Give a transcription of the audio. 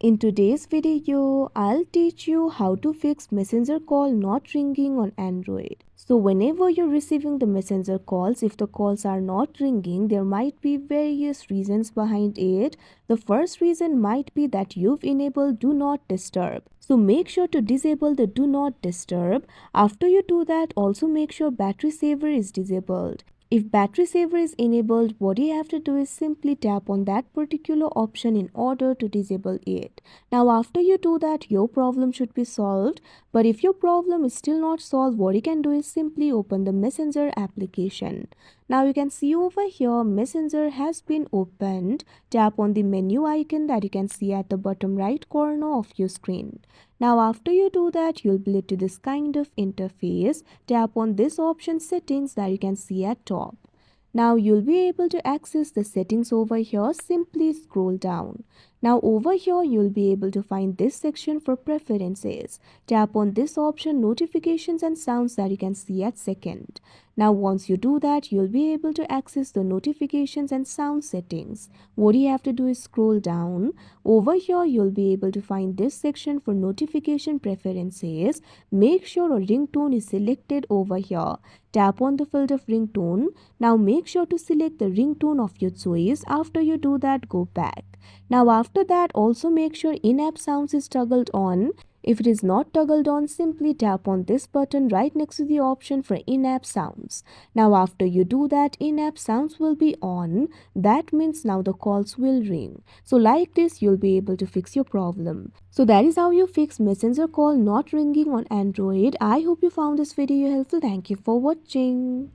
In today's video, I'll teach you how to fix messenger call not ringing on Android. So whenever you're receiving the messenger calls, if the calls are not ringing, there might be various reasons behind it. The first reason might be that you've enabled do not disturb. So make sure to disable the do not disturb. After you do that, also make sure battery saver is disabled. If battery saver is enabled, what you have to do is simply tap on that particular option in order to disable it. Now after you do that, your problem should be solved. But if your problem is still not solved, what you can do is simply open the Messenger application. Now you can see over here Messenger has been opened. Tap on the menu icon that you can see at the bottom right corner of your screen. Now after you do that, you'll be led to this kind of interface. Tap on this option settings that you can see at top. Now you'll be able to access the settings over here. Simply scroll down. Now over here you'll be able to find this section for preferences. Tap on this option notifications and sounds that you can see at second. Now once you do that, you'll be able to access the notifications and sound settings. What you have to do is scroll down. Over here you'll be able to find this section for notification preferences. Make sure a ringtone is selected over here. Tap on the field of ringtone. Now make sure to select the ringtone of your choice. After you do that, go back. Now after that, also make sure in-app sounds is toggled on. If it is not toggled on, simply tap on this button right next to the option for in-app sounds. Now after you do that, in-app sounds will be on. That means now the calls will ring. So like this, you'll be able to fix your problem. So that is how you fix messenger call not ringing on Android. I hope you found this video helpful. Thank you for watching.